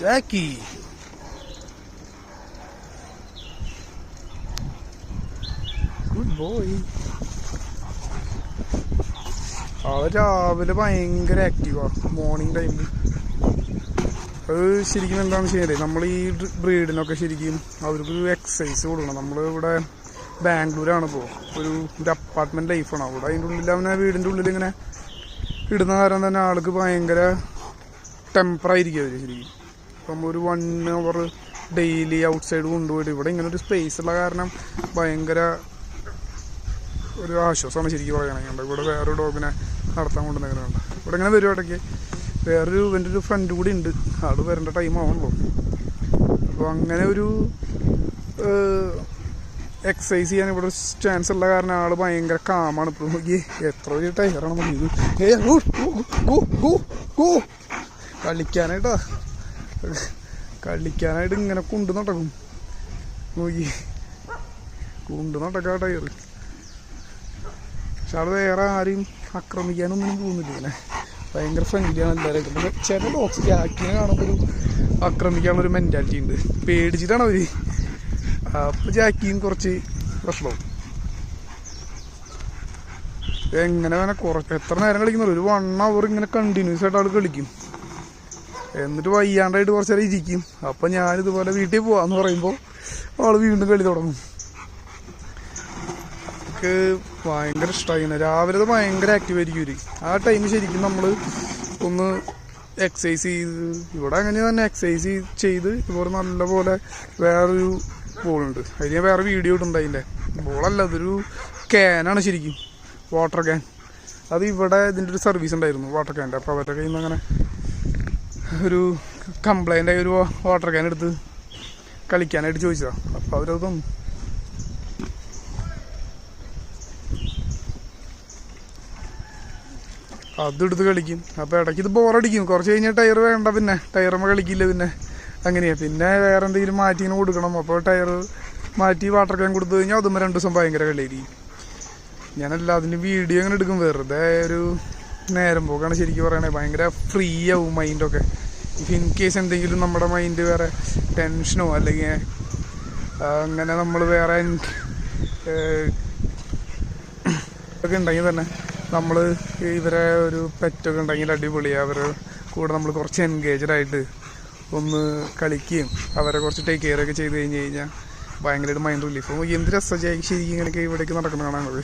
ജാക്കി good boy. ആള് രാവിലെ ഭയങ്കര ആക്റ്റീവാ മോർണിംഗ് ടൈമിൽ. അത് ശരിക്കും എന്താണെന്ന് വെച്ച് കഴിഞ്ഞാൽ നമ്മൾ ഈ ബ്രീഡിനൊക്കെ ശരിക്കും അവർക്ക് എക്സസൈസ് കൊടുക്കണം. നമ്മൾ ഇവിടെ ബാംഗ്ലൂരാണ് ഇപ്പോൾ ഒരു അപ്പാർട്ട്മെൻറ്റ് ലൈഫാണ് അവിടെ. അതിൻ്റെ ഉള്ളിൽ അവനെ വീടിൻ്റെ ഉള്ളിൽ ഇങ്ങനെ ഇടുന്ന കാരണം തന്നെ ആൾക്ക് ഭയങ്കര ടെമ്പറായിരിക്കും അവർ ശരിക്കും. നമ്മളൊരു 1 hour ഡെയിലി ഔട്ട് സൈഡ് കൊണ്ടുപോയിട്ട് ഇവിടെ ഇങ്ങനെ ഒരു സ്പേസ് ഉള്ള കാരണം ഭയങ്കര ഒരു ആശ്വാസമാണ് ശരിക്കും പറയുകയാണെങ്കിൽ. ഇവിടെ വേറൊരു ഡോഗിനെ നടത്താൻ കൊണ്ടുവന്നേക്കുന്നുണ്ട്. ഇവിടെ ഇങ്ങനെ വരുവാടൊക്കെ വേറൊരു എൻ്റെ ഒരു ഫ്രണ്ട് കൂടി ഉണ്ട്. ആൾ വരേണ്ട ടൈം ആവണല്ലോ. അപ്പോൾ അങ്ങനെ ഒരു എക്സസൈസ് ചെയ്യാൻ ഇവിടെ ചാൻസ് ഉള്ള കാരണം ആൾ ഭയങ്കര കാമാണ്. ഇപ്പോൾ നോക്കി എത്ര വലിയ ടയറാണ് മതി കളിക്കാനായിട്ട് ഇങ്ങനെ കൊണ്ട് നടക്കും. നോക്കി കൊണ്ട് നടക്കാം ടയർ. പക്ഷെ ആൾ വേറെ ആരെയും ആക്രമിക്കാനൊന്നും പോകുന്നില്ല. ഇങ്ങനെ ഭയങ്കര ഫ്രണ്ട്ലിയാണ് എല്ലാവരും. ചില ഡോഗ്സ് ജാക്കിനെ കാണുമ്പോൾ ഒരു ആക്രമിക്കാനുള്ളൊരു മെൻറ്റാലിറ്റി ഉണ്ട്. പേടിച്ചിട്ടാണ് അവർ. അപ്പോൾ ജാക്കിയും കുറച്ച് പ്രശ്നവും. എങ്ങനെ വേണേൽ എത്ര നേരം കളിക്കുന്നുള്ളൂ, ഒരു 1 hour ഇങ്ങനെ കണ്ടിന്യൂസ് ആയിട്ട് ആൾ കളിക്കും. എന്നിട്ട് വയ്യാണ്ടായിട്ട് കുറച്ച് നേരം ഇരിക്കും. അപ്പം ഞാനിതുപോലെ വീട്ടിൽ പോവാന്ന് പറയുമ്പോൾ ആൾ വീണ്ടും കളി തുടങ്ങും. എനിക്ക് ഭയങ്കര ഇഷ്ടമായി. രാവിലെ അത് ഭയങ്കര ആക്റ്റീവ് ആയിരിക്കും ഇവർ. ആ ടൈം ശരിക്കും നമ്മൾ ഒന്ന് എക്സസൈസ് ചെയ്ത് ഇവിടെ അങ്ങനെ തന്നെ എക്സസൈസ് ചെയ്ത് ഇവർ നല്ലപോലെ വേറൊരു ബോളുണ്ട്. അതിന് ഞാൻ വേറെ വീഡിയോ ഇട്ടുണ്ട്. അതിൻ്റെ ബോളല്ല, അതൊരു ക്യാനാണ് ശരിക്കും, വാട്ടർ ക്യാൻ. അത് ഇവിടെ ഇതിൻ്റെ ഒരു സർവീസ് ഉണ്ടായിരുന്നു വാട്ടർ ക്യാൻ്റെ. അപ്പോൾ അവരുടെ കയ്യിൽ നിന്ന് അങ്ങനെ ഒരു കംപ്ലൈൻ്റ് ആയി ഒരു വാട്ടർ ക്യാൻ എടുത്ത് കളിക്കാനായിട്ട് ചോദിച്ചതാണ്. അപ്പോൾ അവരത് തന്നു. അതെടുത്ത് കളിക്കും. അപ്പോൾ ഇടയ്ക്ക് ഇത് ബോറടിക്കും. കുറച്ച് കഴിഞ്ഞാൽ ടയർ വേണ്ട, പിന്നെ ടയറുമ്പോൾ കളിക്കില്ല. പിന്നെ അങ്ങനെയാണ്. പിന്നെ വേറെ എന്തെങ്കിലും മാറ്റി ഇങ്ങനെ കൊടുക്കണം. അപ്പോൾ ടയർ മാറ്റി വാട്ടർ ക്യാൻ കൊടുത്തു കഴിഞ്ഞാൽ അതുമ്പോൾ 2 ദിവസം ഭയങ്കര കളിയായിരിക്കും. ഞാനല്ല അതിന് വീഡിയോ അങ്ങനെ എടുക്കും. വെറുതെ ഒരു നേരം പോക്കാണ് ശരിക്കും പറയണേ. ഭയങ്കര ഫ്രീ ആവും മൈൻഡൊക്കെ. ഇഫ് ഇൻ കേസ് എന്തെങ്കിലും നമ്മുടെ മൈൻഡ് വേറെ ടെൻഷനോ അല്ലെങ്കിൽ അങ്ങനെ നമ്മൾ വേറെ ഒക്കെ ഉണ്ടെങ്കിൽ തന്നെ നമ്മൾ ഇവരെ ഒരു പെറ്റൊക്കെ ഉണ്ടെങ്കിൽ അടിപൊളിയാണ്. അവരെ കൂടെ നമ്മൾ കുറച്ച് എൻഗേജഡ് ആയിട്ട് ഒന്ന് കളിക്കുകയും അവരെ കുറച്ച് ടേക്ക് കെയർ ഒക്കെ ചെയ്ത് കഴിഞ്ഞ് കഴിഞ്ഞാൽ ഭയങ്കരമായിട്ട് മൈൻഡ് റിലീഫ്. എന്ത് രസമായി ശരിക്കും ഇങ്ങനെയൊക്കെ ഇവിടേക്ക് നടക്കുന്ന കാണാനുള്ളത്.